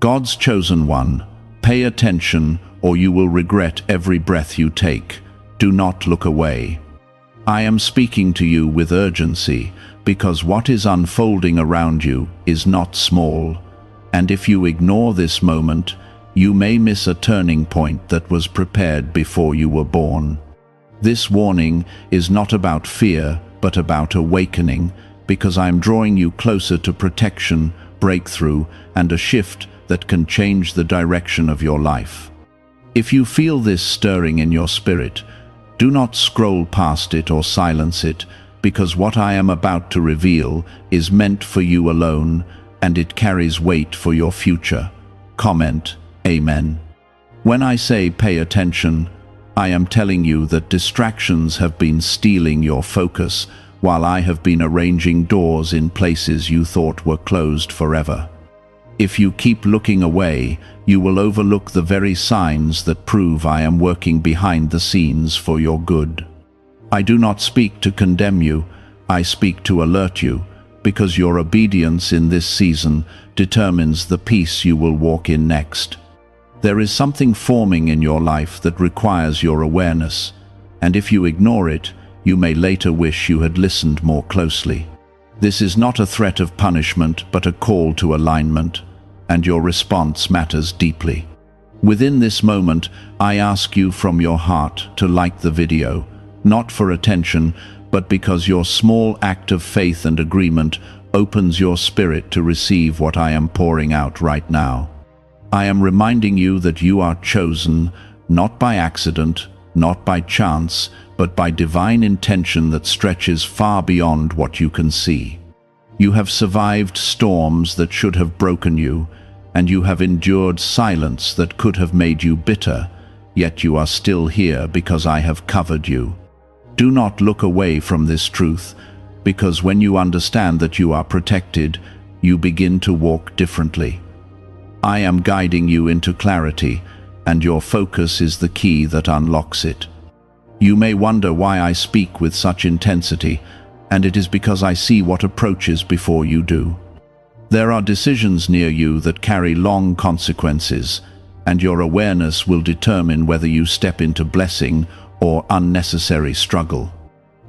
God's chosen one, pay attention or you will regret every breath you take. Do not look away. I am speaking to you with urgency because what is unfolding around you is not small, and if you ignore this moment, you may miss a turning point that was prepared before you were born. This warning is not about fear, but about awakening, because I am drawing you closer to protection, breakthrough, and a shift that can change the direction of your life. If you feel this stirring in your spirit, do not scroll past it or silence it, because what I am about to reveal is meant for you alone, and it carries weight for your future. Comment, Amen. When I say pay attention, I am telling you that distractions have been stealing your focus, while I have been arranging doors in places you thought were closed forever. If you keep looking away, you will overlook the very signs that prove I am working behind the scenes for your good. I do not speak to condemn you, I speak to alert you, because your obedience in this season determines the peace you will walk in next. There is something forming in your life that requires your awareness, and if you ignore it, you may later wish you had listened more closely. This is not a threat of punishment, but a call to alignment, and your response matters deeply. Within this moment, I ask you from your heart to like the video, not for attention, but because your small act of faith and agreement opens your spirit to receive what I am pouring out right now. I am reminding you that you are chosen, not by accident, not by chance, but by divine intention that stretches far beyond what you can see. You have survived storms that should have broken you, and you have endured silence that could have made you bitter, yet you are still here because I have covered you. Do not look away from this truth, because when you understand that you are protected, you begin to walk differently. I am guiding you into clarity, and your focus is the key that unlocks it. You may wonder why I speak with such intensity, and it is because I see what approaches before you do. There are decisions near you that carry long consequences, and your awareness will determine whether you step into blessing or unnecessary struggle.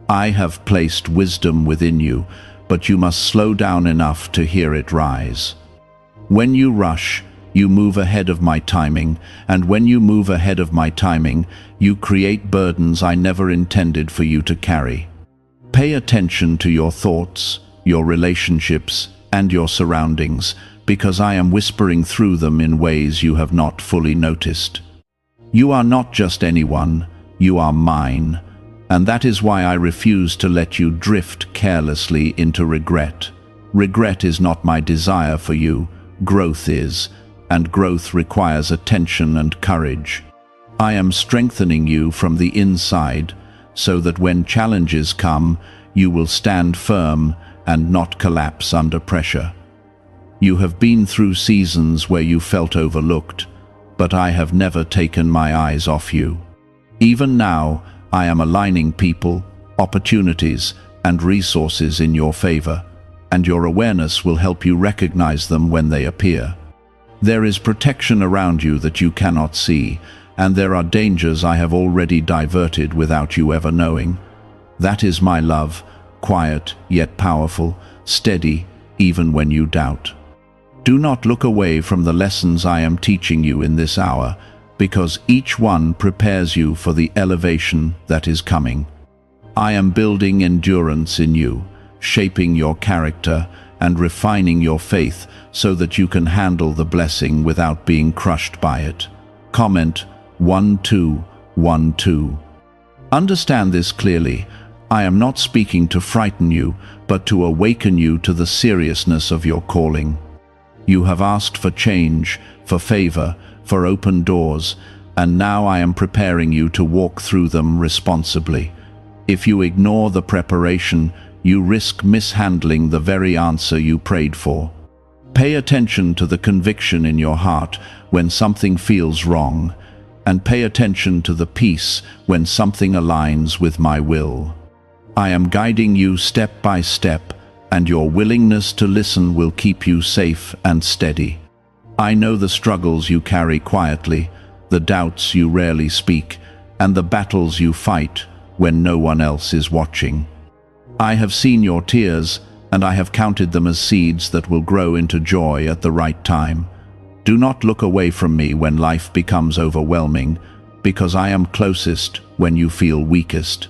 I have placed wisdom within you, but you must slow down enough to hear it rise. When you rush, you move ahead of my timing, and when you move ahead of my timing, you create burdens I never intended for you to carry. Pay attention to your thoughts, your relationships, and your surroundings, because I am whispering through them in ways you have not fully noticed. You are not just anyone, you are mine, and that is why I refuse to let you drift carelessly into regret. Regret is not my desire for you, growth is, and growth requires attention and courage. I am strengthening you from the inside, so that when challenges come, you will stand firm and not collapse under pressure. You have been through seasons where you felt overlooked, but I have never taken my eyes off you. Even now, I am aligning people, opportunities, and resources in your favor, and your awareness will help you recognize them when they appear. There is protection around you that you cannot see, and there are dangers I have already diverted without you ever knowing. That is my love, quiet yet powerful, steady even when you doubt. Do not look away from the lessons I am teaching you in this hour, because each one prepares you for the elevation that is coming. I am building endurance in you, shaping your character and refining your faith so that you can handle the blessing without being crushed by it. Comment 1212. Understand this clearly. I am not speaking to frighten you, but to awaken you to the seriousness of your calling. You have asked for change, for favor, for open doors, and now I am preparing you to walk through them responsibly. If you ignore the preparation, you risk mishandling the very answer you prayed for. Pay attention to the conviction in your heart when something feels wrong, and pay attention to the peace when something aligns with my will. I am guiding you step by step, and your willingness to listen will keep you safe and steady. I know the struggles you carry quietly, the doubts you rarely speak, and the battles you fight when no one else is watching. I have seen your tears, and I have counted them as seeds that will grow into joy at the right time. Do not look away from me when life becomes overwhelming, because I am closest when you feel weakest.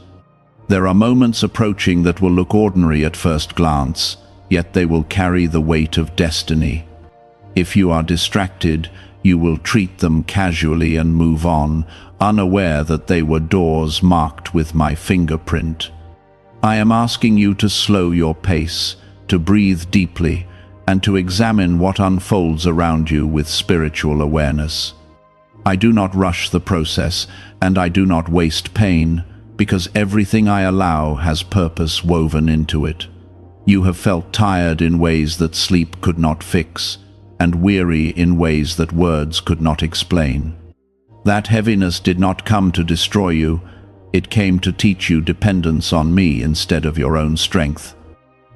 There are moments approaching that will look ordinary at first glance, yet they will carry the weight of destiny. If you are distracted, you will treat them casually and move on, unaware that they were doors marked with my fingerprint. I am asking you to slow your pace, to breathe deeply, and to examine what unfolds around you with spiritual awareness. I do not rush the process, and I do not waste pain, because everything I allow has purpose woven into it. You have felt tired in ways that sleep could not fix, and weary in ways that words could not explain. That heaviness did not come to destroy you, it came to teach you dependence on me instead of your own strength.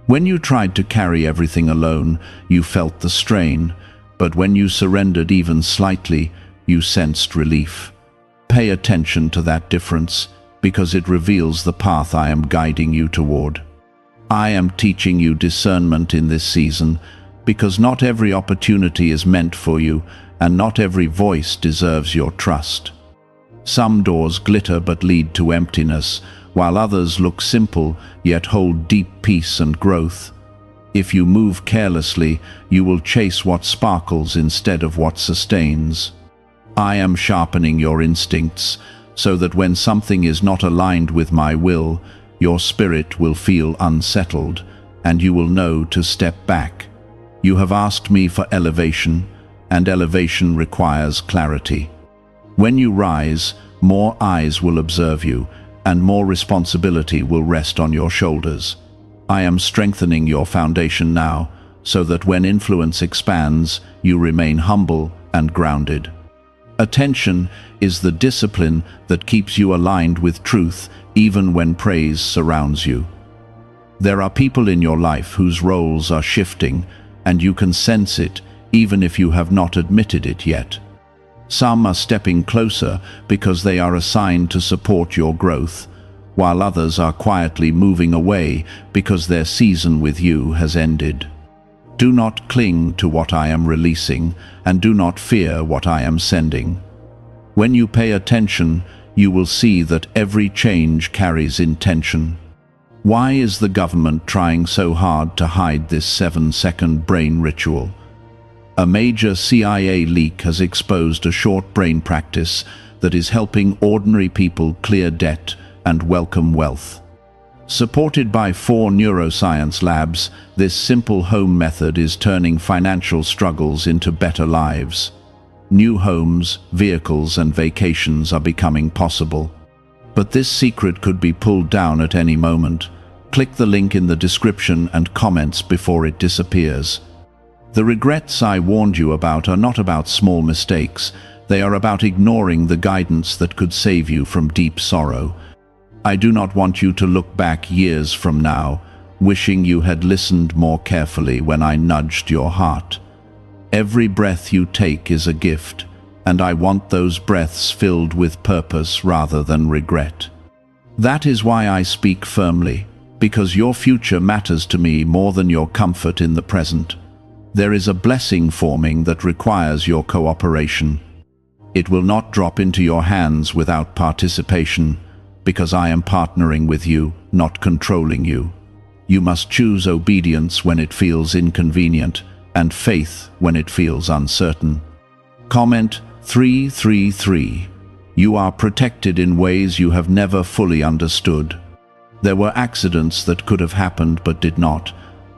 When you tried to carry everything alone, you felt the strain, but when you surrendered even slightly, you sensed relief. Pay attention to that difference, because it reveals the path I am guiding you toward. I am teaching you discernment in this season, because not every opportunity is meant for you, and not every voice deserves your trust. Some doors glitter but lead to emptiness, while others look simple yet hold deep peace and growth. If you move carelessly, you will chase what sparkles instead of what sustains. I am sharpening your instincts, so that when something is not aligned with my will, your spirit will feel unsettled, and you will know to step back. You have asked me for elevation, and elevation requires clarity. When you rise, more eyes will observe you, and more responsibility will rest on your shoulders. I am strengthening your foundation now, so that when influence expands, you remain humble and grounded. Attention is the discipline that keeps you aligned with truth even when praise surrounds you. There are people in your life whose roles are shifting, and you can sense it even if you have not admitted it yet. Some are stepping closer because they are assigned to support your growth, while others are quietly moving away because their season with you has ended. Do not cling to what I am releasing, and do not fear what I am sending. When you pay attention, you will see that every change carries intention. Why is the government trying so hard to hide this 7-second brain ritual? A major CIA leak has exposed a short brain practice that is helping ordinary people clear debt and welcome wealth. Supported by 4 neuroscience labs, this simple home method is turning financial struggles into better lives. New homes, vehicles, and vacations are becoming possible. But this secret could be pulled down at any moment. Click the link in the description and comments before it disappears. The regrets I warned you about are not about small mistakes. They are about ignoring the guidance that could save you from deep sorrow. I do not want you to look back years from now, wishing you had listened more carefully when I nudged your heart. Every breath you take is a gift, and I want those breaths filled with purpose rather than regret. That is why I speak firmly, because your future matters to me more than your comfort in the present. There is a blessing forming that requires your cooperation. It will not drop into your hands without participation, because I am partnering with you, not controlling you. You must choose obedience when it feels inconvenient, and faith when it feels uncertain. Comment 333. You are protected in ways you have never fully understood. There were accidents that could have happened but did not,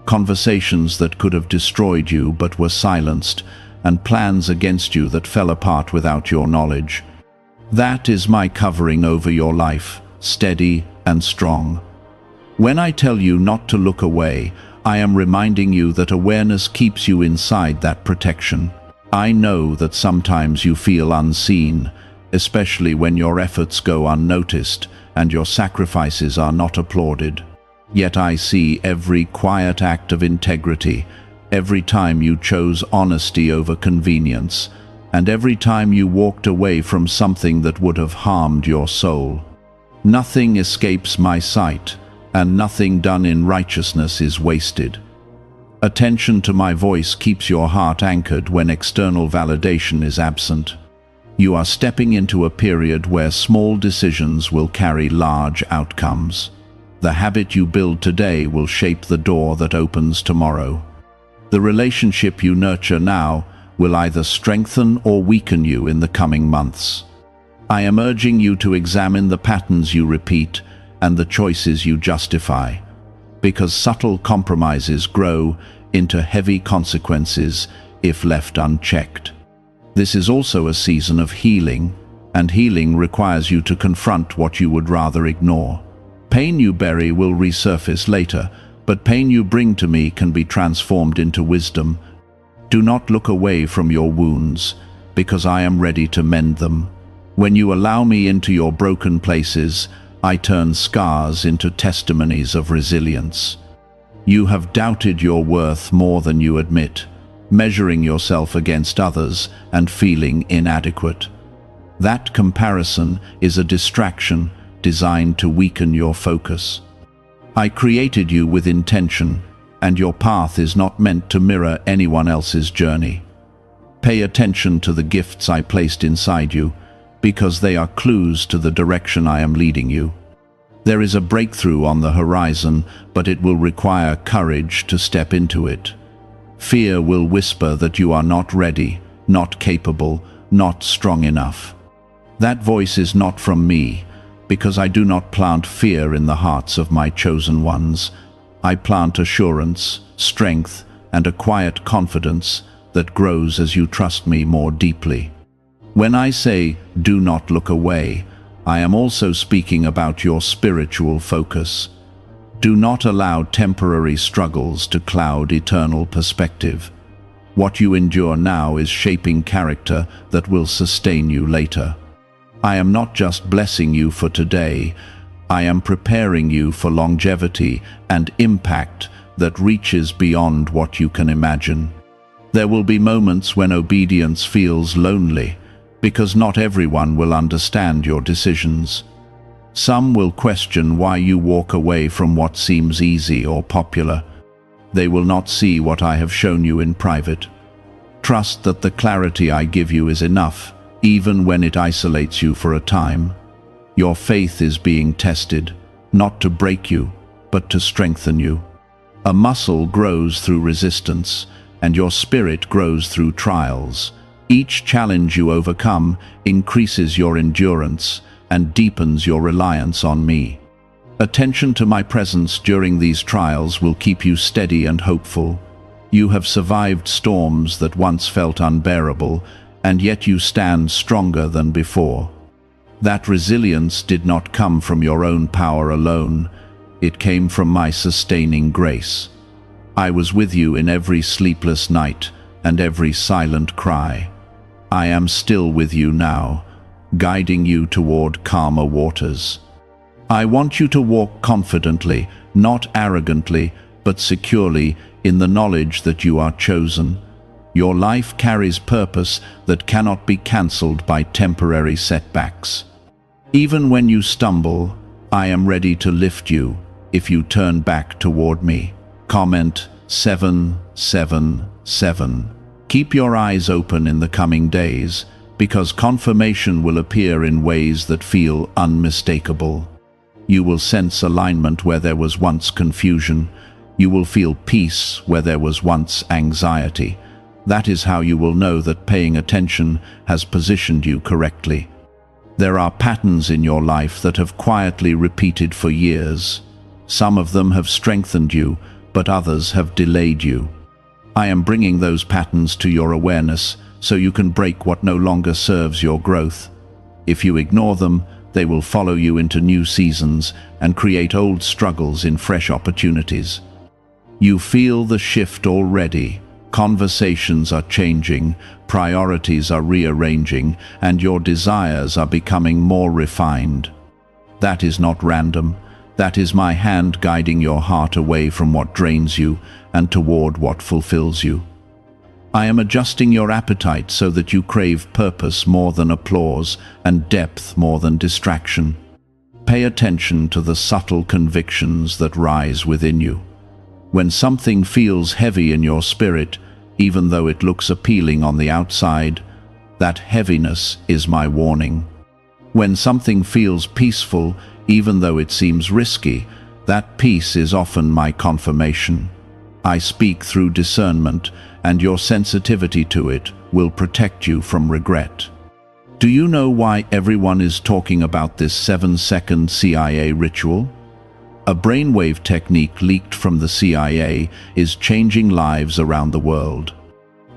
conversations that could have destroyed you but were silenced, and plans against you that fell apart without your knowledge. That is my covering over your life, steady and strong. When I tell you not to look away, I am reminding you that awareness keeps you inside that protection. I know that sometimes you feel unseen, especially when your efforts go unnoticed and your sacrifices are not applauded. Yet I see every quiet act of integrity, every time you chose honesty over convenience, and every time you walked away from something that would have harmed your soul. Nothing escapes my sight, and nothing done in righteousness is wasted. Attention to my voice keeps your heart anchored when external validation is absent. You are stepping into a period where small decisions will carry large outcomes. The habit you build today will shape the door that opens tomorrow. The relationship you nurture now will either strengthen or weaken you in the coming months. I am urging you to examine the patterns you repeat and the choices you justify, because subtle compromises grow into heavy consequences if left unchecked. This is also a season of healing, and healing requires you to confront what you would rather ignore. Pain you bury will resurface later, but pain you bring to me can be transformed into wisdom. Do not look away from your wounds, because I am ready to mend them. When you allow me into your broken places, I turn scars into testimonies of resilience. You have doubted your worth more than you admit, measuring yourself against others and feeling inadequate. That comparison is a distraction designed to weaken your focus. I created you with intention, and your path is not meant to mirror anyone else's journey. Pay attention to the gifts I placed inside you, because they are clues to the direction I am leading you. There is a breakthrough on the horizon, but it will require courage to step into it. Fear will whisper that you are not ready, not capable, not strong enough. That voice is not from me, because I do not plant fear in the hearts of my chosen ones. I plant assurance, strength, and a quiet confidence that grows as you trust me more deeply. When I say, "Do not look away," I am also speaking about your spiritual focus. Do not allow temporary struggles to cloud eternal perspective. What you endure now is shaping character that will sustain you later. I am not just blessing you for today, I am preparing you for longevity and impact that reaches beyond what you can imagine. There will be moments when obedience feels lonely, because not everyone will understand your decisions. Some will question why you walk away from what seems easy or popular. They will not see what I have shown you in private. Trust that the clarity I give you is enough, even when it isolates you for a time. Your faith is being tested, not to break you, but to strengthen you. A muscle grows through resistance, and your spirit grows through trials. Each challenge you overcome increases your endurance and deepens your reliance on me. Attention to my presence during these trials will keep you steady and hopeful. You have survived storms that once felt unbearable, and yet you stand stronger than before. That resilience did not come from your own power alone. It came from my sustaining grace. I was with you in every sleepless night and every silent cry. I am still with you now, guiding you toward calmer waters. I want you to walk confidently, not arrogantly, but securely in the knowledge that you are chosen. Your life carries purpose that cannot be cancelled by temporary setbacks. Even when you stumble, I am ready to lift you if you turn back toward me. Comment 777. Keep your eyes open in the coming days, because confirmation will appear in ways that feel unmistakable. You will sense alignment where there was once confusion. You will feel peace where there was once anxiety. That is how you will know that paying attention has positioned you correctly. There are patterns in your life that have quietly repeated for years. Some of them have strengthened you, but others have delayed you. I am bringing those patterns to your awareness so you can break what no longer serves your growth. If you ignore them, they will follow you into new seasons and create old struggles in fresh opportunities. You feel the shift already. Conversations are changing, priorities are rearranging, and your desires are becoming more refined. That is not random. That is my hand guiding your heart away from what drains you and toward what fulfills you. I am adjusting your appetite so that you crave purpose more than applause and depth more than distraction. Pay attention to the subtle convictions that rise within you. When something feels heavy in your spirit, even though it looks appealing on the outside, that heaviness is my warning. When something feels peaceful, even though it seems risky, that peace is often my confirmation. I speak through discernment, and your sensitivity to it will protect you from regret. Do you know why everyone is talking about this 7-second CIA ritual? A brainwave technique leaked from the CIA is changing lives around the world.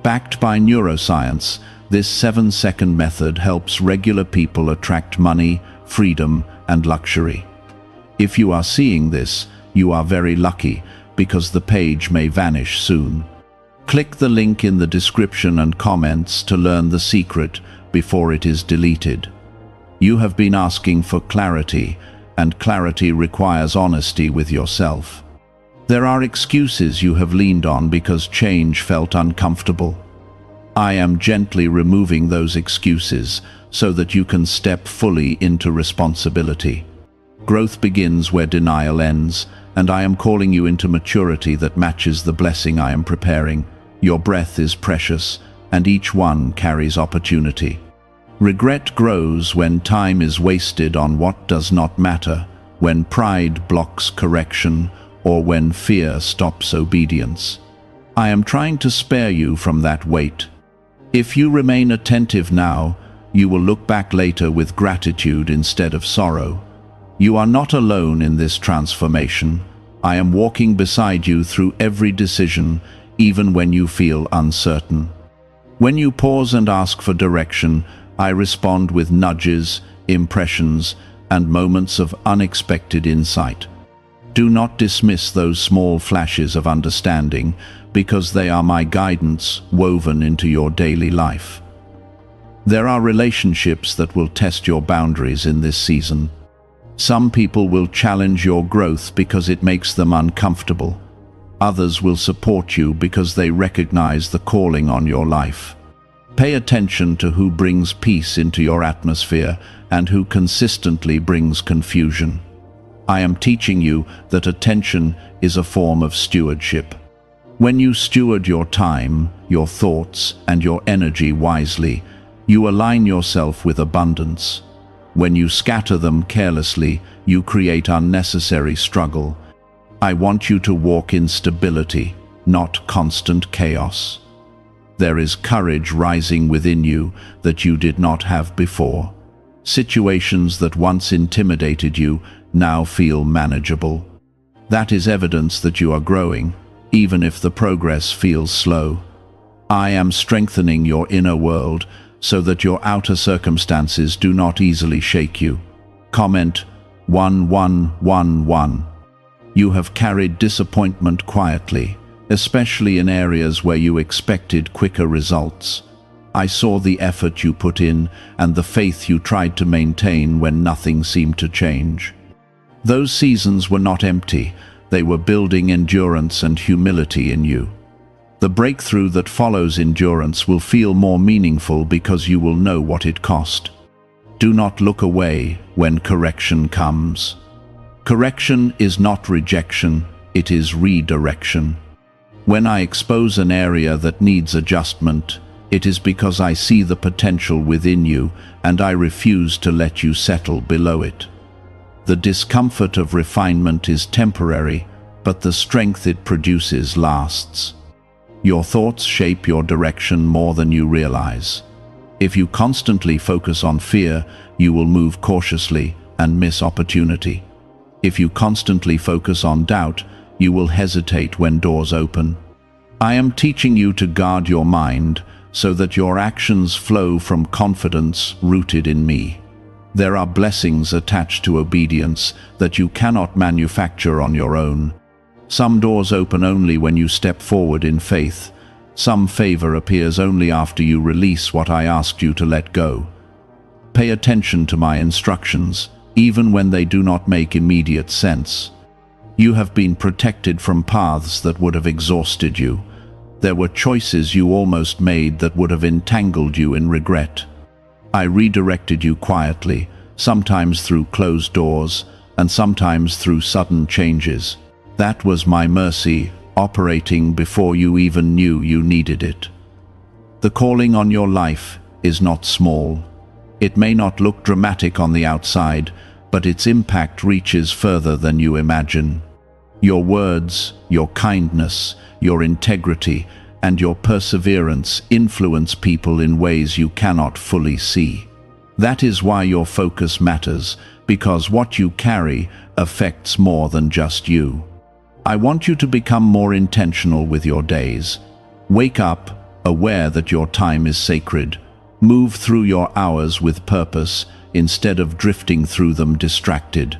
Backed by neuroscience, this 7-second method helps regular people attract money, freedom, and luxury. If you are seeing this, you are very lucky, because the page may vanish soon. Click the link in the description and comments to learn the secret before it is deleted. You have been asking for clarity, and clarity requires honesty with yourself. There are excuses you have leaned on because change felt uncomfortable. I am gently removing those excuses so that you can step fully into responsibility. Growth begins where denial ends, and I am calling you into maturity that matches the blessing I am preparing. Your breath is precious, and each one carries opportunity. Regret grows when time is wasted on what does not matter, when pride blocks correction, or when fear stops obedience. I am trying to spare you from that weight. If you remain attentive now, you will look back later with gratitude instead of sorrow. You are not alone in this transformation. I am walking beside you through every decision, even when you feel uncertain. When you pause and ask for direction, I respond with nudges, impressions, and moments of unexpected insight. Do not dismiss those small flashes of understanding, because they are my guidance woven into your daily life. There are relationships that will test your boundaries in this season. Some people will challenge your growth because it makes them uncomfortable. Others will support you because they recognize the calling on your life. Pay attention to who brings peace into your atmosphere and who consistently brings confusion. I am teaching you that attention is a form of stewardship. When you steward your time, your thoughts, and your energy wisely, you align yourself with abundance. When you scatter them carelessly, you create unnecessary struggle. I want you to walk in stability, not constant chaos. There is courage rising within you that you did not have before. Situations that once intimidated you now feel manageable. That is evidence that you are growing, even if the progress feels slow. I am strengthening your inner world so that your outer circumstances do not easily shake you. Comment 1111. You have carried disappointment quietly, especially in areas where you expected quicker results. I saw the effort you put in and the faith you tried to maintain when nothing seemed to change. Those seasons were not empty, they were building endurance and humility in you. The breakthrough that follows endurance will feel more meaningful because you will know what it cost. Do not look away when correction comes. Correction is not rejection, it is redirection. When I expose an area that needs adjustment, it is because I see the potential within you and I refuse to let you settle below it. The discomfort of refinement is temporary, but the strength it produces lasts. Your thoughts shape your direction more than you realize. If you constantly focus on fear, you will move cautiously and miss opportunity. If you constantly focus on doubt, you will hesitate when doors open. I am teaching you to guard your mind so that your actions flow from confidence rooted in me. There are blessings attached to obedience that you cannot manufacture on your own. Some doors open only when you step forward in faith. Some favor appears only after you release what I asked you to let go. Pay attention to my instructions, even when they do not make immediate sense. You have been protected from paths that would have exhausted you. There were choices you almost made that would have entangled you in regret. I redirected you quietly, sometimes through closed doors, and sometimes through sudden changes. That was my mercy, operating before you even knew you needed it. The calling on your life is not small. It may not look dramatic on the outside, but its impact reaches further than you imagine. Your words, your kindness, your integrity, and your perseverance influence people in ways you cannot fully see. That is why your focus matters, because what you carry affects more than just you. I want you to become more intentional with your days. Wake up, aware that your time is sacred. Move through your hours with purpose, instead of drifting through them distracted.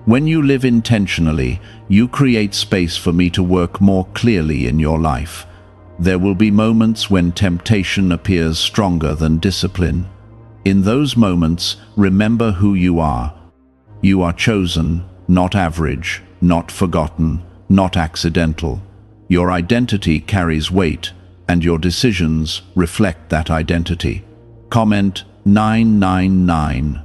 When you live intentionally, you create space for me to work more clearly in your life. There will be moments when temptation appears stronger than discipline. In those moments, remember who you are. You are chosen, not average, not forgotten, not accidental. Your identity carries weight, and your decisions reflect that identity. Comment 999.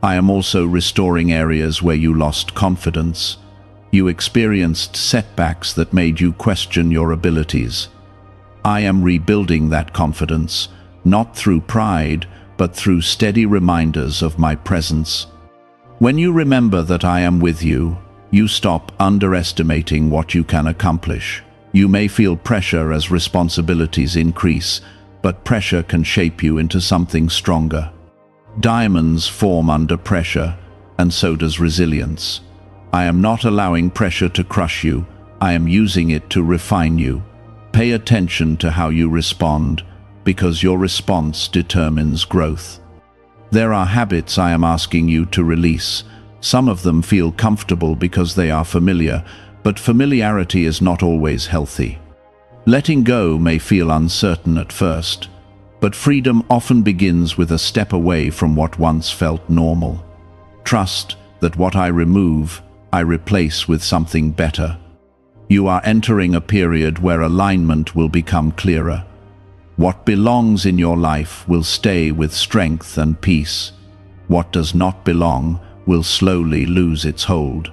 I am also restoring areas where you lost confidence. You experienced setbacks that made you question your abilities. I am rebuilding that confidence, not through pride, but through steady reminders of my presence. When you remember that I am with you, you stop underestimating what you can accomplish. You may feel pressure as responsibilities increase, but pressure can shape you into something stronger. Diamonds form under pressure, and so does resilience. I am not allowing pressure to crush you. I am using it to refine you. Pay attention to how you respond, because your response determines growth. There are habits I am asking you to release. Some of them feel comfortable because they are familiar, but familiarity is not always healthy. Letting go may feel uncertain at first, but freedom often begins with a step away from what once felt normal. Trust that what I remove, I replace with something better. You are entering a period where alignment will become clearer. What belongs in your life will stay with strength and peace. What does not belong will slowly lose its hold.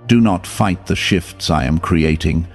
Do not fight the shifts I am creating.